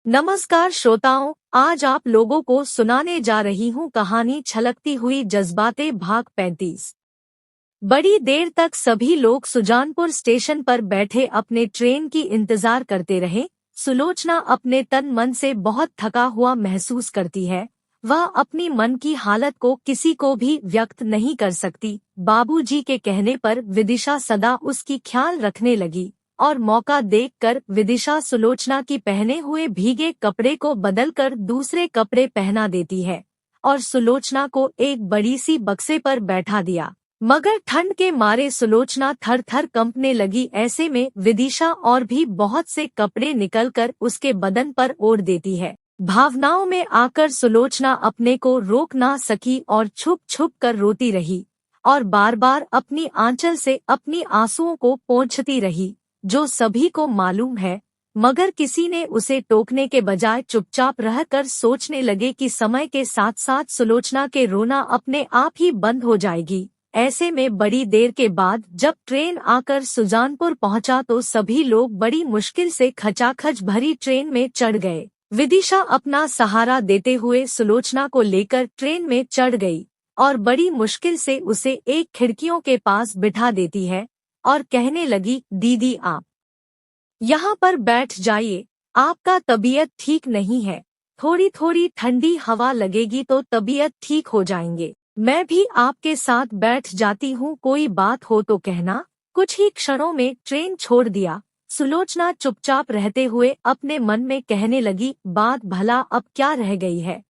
नमस्कार श्रोताओं, आज आप लोगों को सुनाने जा रही हूँ कहानी छलकती हुई जज्बातें भाग 35। बड़ी देर तक सभी लोग सुजानपुर स्टेशन पर बैठे अपने ट्रेन की इंतजार करते रहे। सुलोचना अपने तन मन से बहुत थका हुआ महसूस करती है। वह अपनी मन की हालत को किसी को भी व्यक्त नहीं कर सकती। बाबूजी के कहने पर विदिशा सदा उसकी ख्याल रखने लगी और मौका देखकर विदिशा सुलोचना की पहने हुए भीगे कपड़े को बदलकर दूसरे कपड़े पहना देती है और सुलोचना को एक बड़ी सी बक्से पर बैठा दिया। मगर ठंड के मारे सुलोचना थर थर कंपने लगी। ऐसे में विदिशा और भी बहुत से कपड़े निकलकर उसके बदन पर ओढ़ देती है। भावनाओं में आकर सुलोचना अपने को रोक ना सकी और छुप छुप कर रोती रही और बार बार अपनी आंचल से अपनी आंसुओं को पोंछती रही, जो सभी को मालूम है। मगर किसी ने उसे टोकने के बजाय चुपचाप रहकर सोचने लगे कि समय के साथ साथ सुलोचना के रोना अपने आप ही बंद हो जाएगी। ऐसे में बड़ी देर के बाद जब ट्रेन आकर सुजानपुर पहुंचा तो सभी लोग बड़ी मुश्किल से खचाखच भरी ट्रेन में चढ़ गए। विदिशा अपना सहारा देते हुए सुलोचना को लेकर ट्रेन में चढ़ गई और बड़ी मुश्किल से उसे एक खिड़कियों के पास बिठा देती है और कहने लगी, दीदी आप यहाँ पर बैठ जाइए, आपका तबीयत ठीक नहीं है, थोड़ी थोड़ी ठंडी हवा लगेगी तो तबीयत ठीक हो जाएंगे। मैं भी आपके साथ बैठ जाती हूँ, कोई बात हो तो कहना। कुछ ही क्षणों में ट्रेन छोड़ दिया। सुलोचना चुपचाप रहते हुए अपने मन में कहने लगी, बात भला अब क्या रह गई है।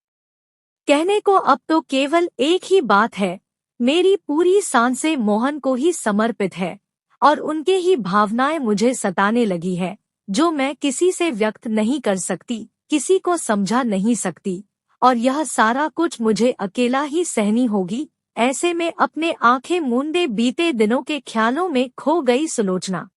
कहने को अब तो केवल एक ही बात है, मेरी पूरी सांसें मोहन को ही समर्पित है और उनके ही भावनाएं मुझे सताने लगी है, जो मैं किसी से व्यक्त नहीं कर सकती, किसी को समझा नहीं सकती और यह सारा कुछ मुझे अकेला ही सहनी होगी। ऐसे में अपने आंखें मूंदे बीते दिनों के ख्यालों में खो गई सुलोचना।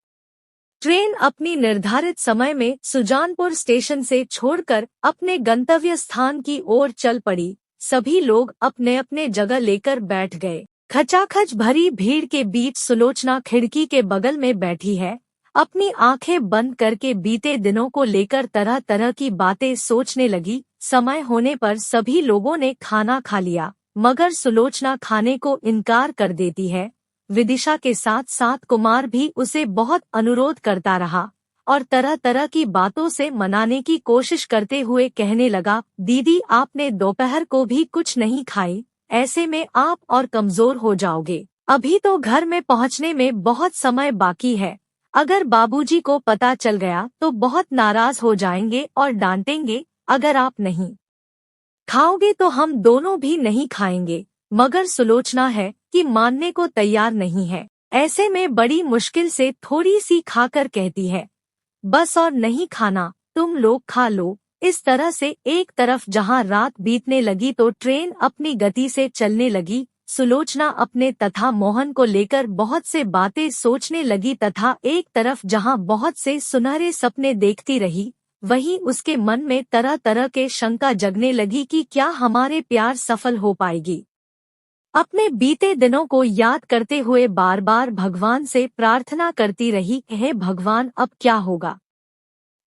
ट्रेन अपनी निर्धारित समय में सुजानपुर स्टेशन से छोड़कर अपने गंतव्य स्थान की ओर चल पड़ी। सभी लोग अपने अपने जगह लेकर बैठ गए। खचाखच भरी भीड़ के बीच सुलोचना खिड़की के बगल में बैठी है। अपनी आंखें बंद करके बीते दिनों को लेकर तरह तरह की बातें सोचने लगी। समय होने पर सभी लोगों ने खाना खा लिया, मगर सुलोचना खाने को इनकार कर देती है। विदिशा के साथ साथ कुमार भी उसे बहुत अनुरोध करता रहा और तरह तरह की बातों से मनाने की कोशिश करते हुए कहने लगा, दीदी आपने दोपहर को भी कुछ नहीं खाई, ऐसे में आप और कमजोर हो जाओगे। अभी तो घर में पहुंचने में बहुत समय बाकी है। अगर बाबूजी को पता चल गया तो बहुत नाराज हो जाएंगे और डांटेंगे। अगर आप नहीं खाओगे तो हम दोनों भी नहीं खाएंगे। मगर सुलोचना है कि मानने को तैयार नहीं है। ऐसे में बड़ी मुश्किल से थोड़ी सी खाकर कहती है, बस और नहीं खाना, तुम लोग खा लो। इस तरह से एक तरफ जहां रात बीतने लगी तो ट्रेन अपनी गति से चलने लगी। सुलोचना अपने तथा मोहन को लेकर बहुत से बातें सोचने लगी तथा एक तरफ जहां बहुत से सुनहरे सपने देखती रही, वहीं उसके मन में तरह तरह के शंका जगने लगी कि क्या हमारे प्यार सफल हो पाएगी। अपने बीते दिनों को याद करते हुए बार बार भगवान से प्रार्थना करती रही, हे भगवान अब क्या होगा।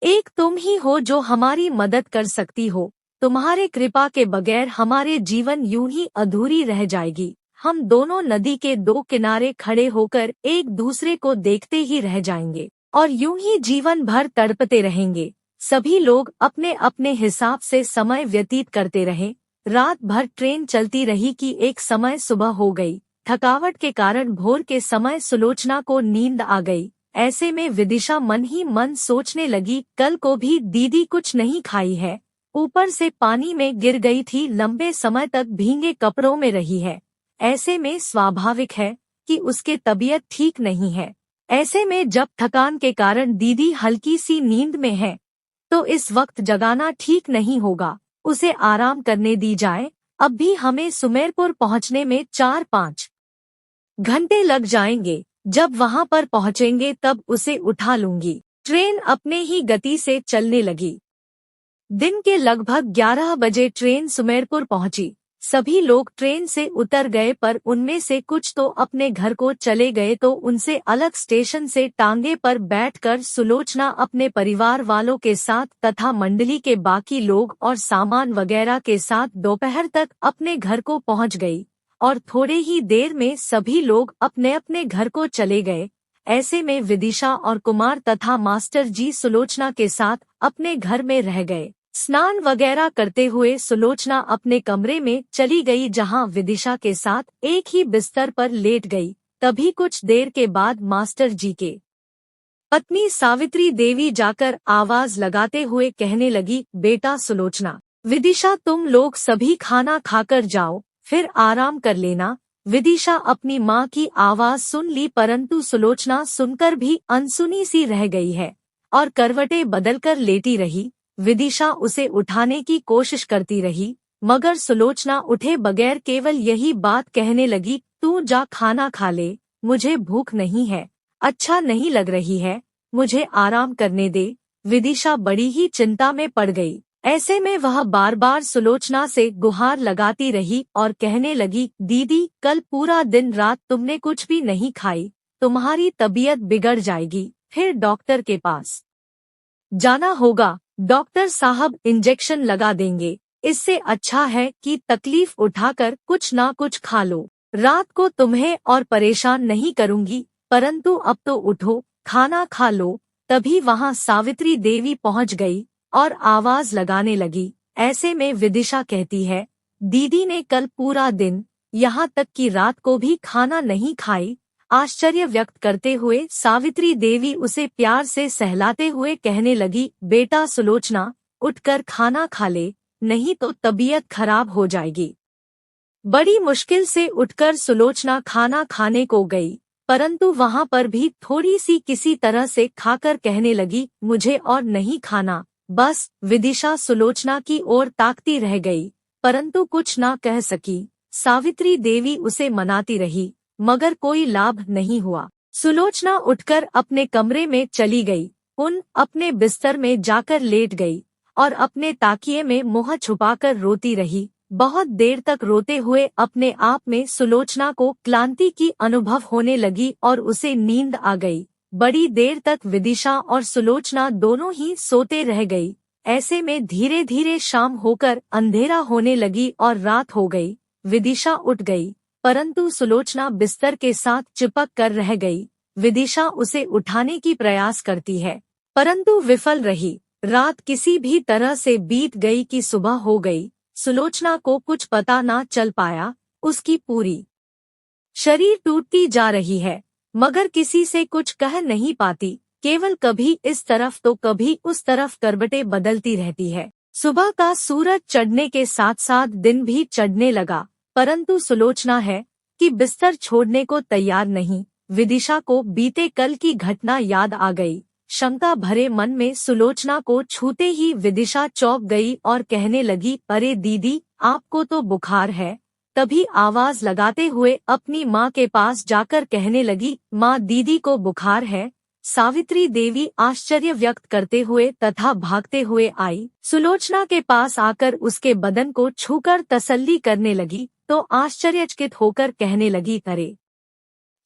एक तुम ही हो जो हमारी मदद कर सकती हो। तुम्हारे कृपा के बगैर हमारे जीवन यूं ही अधूरी रह जाएगी। हम दोनों नदी के दो किनारे खड़े होकर एक दूसरे को देखते ही रह जाएंगे और यूं ही जीवन भर तड़पते रहेंगे। सभी लोग अपने अपने हिसाब से समय व्यतीत करते रहे। रात भर ट्रेन चलती रही कि एक समय सुबह हो गई। थकावट के कारण भोर के समय सुलोचना को नींद आ गई। ऐसे में विदिशा मन ही मन सोचने लगी, कल को भी दीदी कुछ नहीं खाई है, ऊपर से पानी में गिर गई थी, लंबे समय तक भीगे कपड़ों में रही है। ऐसे में स्वाभाविक है कि उसके तबीयत ठीक नहीं है। ऐसे में जब थकान के कारण दीदी हल्की सी नींद में है तो इस वक्त जगाना ठीक नहीं होगा, उसे आराम करने दी जाए। अब भी हमें सुमेरपुर पहुंचने में 4-5 घंटे लग जाएंगे। जब वहां पर पहुंचेंगे तब उसे उठा लूंगी। ट्रेन अपने ही गति से चलने लगी। दिन के लगभग 11 बजे ट्रेन सुमेरपुर पहुंची। सभी लोग ट्रेन से उतर गए, पर उनमें से कुछ तो अपने घर को चले गए, तो उनसे अलग स्टेशन से टांगे पर बैठकर सुलोचना अपने परिवार वालों के साथ तथा मंडली के बाकी लोग और सामान वगैरह के साथ दोपहर तक अपने घर को पहुंच गई और थोड़े ही देर में सभी लोग अपने अपने घर को चले गए। ऐसे में विदिशा और कुमार तथा मास्टर जी सुलोचना के साथ अपने घर में रह गए। स्नान वगैरह करते हुए सुलोचना अपने कमरे में चली गई, जहां विदिशा के साथ एक ही बिस्तर पर लेट गई। तभी कुछ देर के बाद मास्टर जी के पत्नी सावित्री देवी जाकर आवाज लगाते हुए कहने लगी, बेटा सुलोचना, विदिशा, तुम लोग सभी खाना खाकर जाओ, फिर आराम कर लेना। विदिशा अपनी माँ की आवाज सुन ली, परंतु सुलोचना सुनकर भी अनसुनी सी रह गई है और करवटें बदलकर लेटी रही। विदिशा उसे उठाने की कोशिश करती रही, मगर सुलोचना उठे बगैर केवल यही बात कहने लगी, तू जा खाना खा ले, मुझे भूख नहीं है, अच्छा नहीं लग रही है, मुझे आराम करने दे। विदिशा बड़ी ही चिंता में पड़ गई। ऐसे में वह बार बार सुलोचना से गुहार लगाती रही और कहने लगी, दीदी, कल पूरा दिन रात तुमने कुछ भी नहीं खाई, तुम्हारी तबीयत बिगड़ जाएगी, फिर डॉक्टर के पास जाना होगा, डॉक्टर साहब इंजेक्शन लगा देंगे, इससे अच्छा है कि तकलीफ उठाकर कुछ ना कुछ खा लो। रात को तुम्हें और परेशान नहीं करूंगी, परंतु अब तो उठो, खाना खा लो। तभी वहां सावित्री देवी पहुंच गई और आवाज लगाने लगी। ऐसे में विदिशा कहती है, दीदी ने कल पूरा दिन, यहाँ तक कि रात को भी खाना नहीं खाई। आश्चर्य व्यक्त करते हुए सावित्री देवी उसे प्यार से सहलाते हुए कहने लगी, बेटा सुलोचना, उठकर खाना खा ले, नहीं तो तबीयत खराब हो जाएगी। बड़ी मुश्किल से उठकर सुलोचना खाना खाने को गई, परंतु वहां पर भी थोड़ी सी किसी तरह से खाकर कहने लगी, मुझे और नहीं खाना, बस। विदिशा सुलोचना की ओर ताकती रह गई, परंतु कुछ ना कह सकी। सावित्री देवी उसे मनाती रही, मगर कोई लाभ नहीं हुआ। सुलोचना उठकर अपने कमरे में चली गई, अपने बिस्तर में जाकर लेट गई और अपने ताकिए में मुंह छुपाकर रोती रही। बहुत देर तक रोते हुए अपने आप में सुलोचना को क्लांति की अनुभव होने लगी और उसे नींद आ गई। बड़ी देर तक विदिशा और सुलोचना दोनों ही सोते रह गई। ऐसे में धीरे धीरे शाम होकर अंधेरा होने लगी और रात हो गई। विदिशा उठ गई, परंतु सुलोचना बिस्तर के साथ चिपक कर रह गई। विदिशा उसे उठाने की प्रयास करती है, परंतु विफल रही। रात किसी भी तरह से बीत गई कि सुबह हो गई। सुलोचना को कुछ पता ना चल पाया, उसकी पूरी शरीर टूटती जा रही है, मगर किसी से कुछ कह नहीं पाती, केवल कभी इस तरफ तो कभी उस तरफ करवटें बदलती रहती है। सुबह का सूरज चढ़ने के साथ साथ दिन भी चढ़ने लगा, परंतु सुलोचना है कि बिस्तर छोड़ने को तैयार नहीं। विदिशा को बीते कल की घटना याद आ गई। शंका भरे मन में सुलोचना को छूते ही विदिशा चौंक गई और कहने लगी, अरे दीदी, आपको तो बुखार है। तभी आवाज लगाते हुए अपनी माँ के पास जाकर कहने लगी, माँ, दीदी को बुखार है। सावित्री देवी आश्चर्य व्यक्त करते हुए तथा भागते हुए आई। सुलोचना के पास आकर उसके बदन को छूकर तसल्ली करने लगी तो आश्चर्यचकित होकर कहने लगी, अरे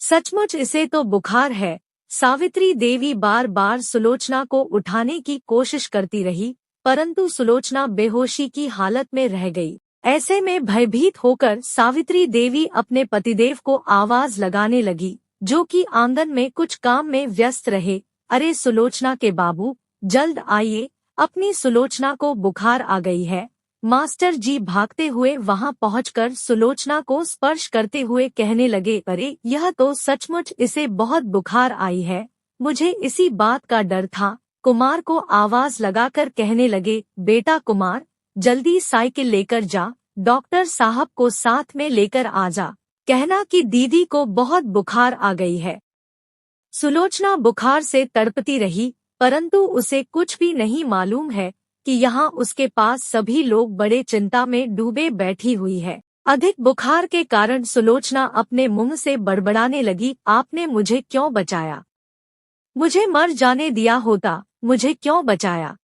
सचमुच इसे तो बुखार है। सावित्री देवी बार बार सुलोचना को उठाने की कोशिश करती रही, परंतु सुलोचना बेहोशी की हालत में रह गई। ऐसे में भयभीत होकर सावित्री देवी अपने पतिदेव को आवाज लगाने लगी, जो कि आंगन में कुछ काम में व्यस्त रहे। अरे सुलोचना के बाबू, जल्द आइए, अपनी सुलोचना को बुखार आ गई है। मास्टर जी भागते हुए वहां पहुंचकर सुलोचना को स्पर्श करते हुए कहने लगे, अरे यह तो सचमुच इसे बहुत बुखार आई है, मुझे इसी बात का डर था। कुमार को आवाज लगाकर कहने लगे, बेटा कुमार, जल्दी साइकिल लेकर जा, डॉक्टर साहब को साथ में लेकर आ जा, कहना कि दीदी को बहुत बुखार आ गई है। सुलोचना बुखार से तड़पती रही, परंतु उसे कुछ भी नहीं मालूम है कि यहाँ उसके पास सभी लोग बड़े चिंता में डूबे बैठी हुई है। अधिक बुखार के कारण सुलोचना अपने मुंह से बड़बड़ाने लगी, आपने मुझे क्यों बचाया? मुझे मर जाने दिया होता, मुझे क्यों बचाया?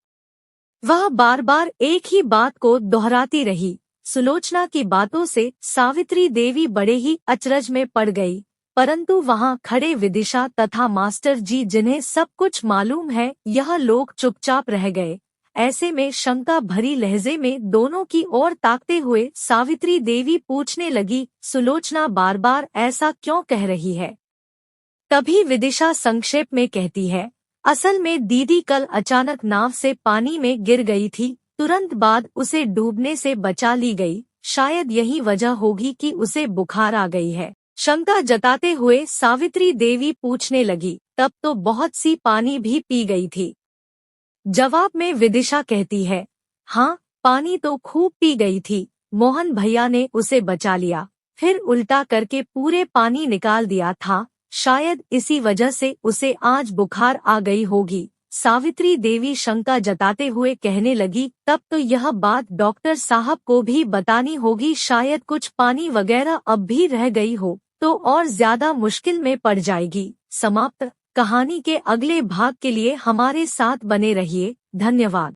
वह बार बार एक ही बात को दोहराती रही। सुलोचना की बातों से सावित्री देवी बड़े ही अचरज में पड़ गई, परंतु वहां खड़े विदिशा तथा मास्टर जी जिन्हें सब कुछ मालूम है, यह लोग चुपचाप रह गए। ऐसे में शंका भरी लहजे में दोनों की ओर ताकते हुए सावित्री देवी पूछने लगी, सुलोचना बार बार ऐसा क्यों कह रही है? तभी विदिशा संक्षेप में कहती है, असल में दीदी कल अचानक नाव से पानी में गिर गई थी, तुरंत बाद उसे डूबने से बचा ली गई। शायद यही वजह होगी कि उसे बुखार आ गई है। शंका जताते हुए सावित्री देवी पूछने लगी, तब तो बहुत सी पानी भी पी गई थी? जवाब में विदिशा कहती है, हाँ, पानी तो खूब पी गई थी। मोहन भैया ने उसे बचा लिया, फिर उल्टा करके पूरे पानी निकाल दिया था। शायद इसी वजह से उसे आज बुखार आ गई होगी। सावित्री देवी शंका जताते हुए कहने लगी, तब तो यह बात डॉक्टर साहब को भी बतानी होगी। शायद कुछ पानी वगैरह अब भी रह गई हो तो और ज्यादा मुश्किल में पड़ जाएगी। समाप्त। कहानी के अगले भाग के लिए हमारे साथ बने रहिए। धन्यवाद।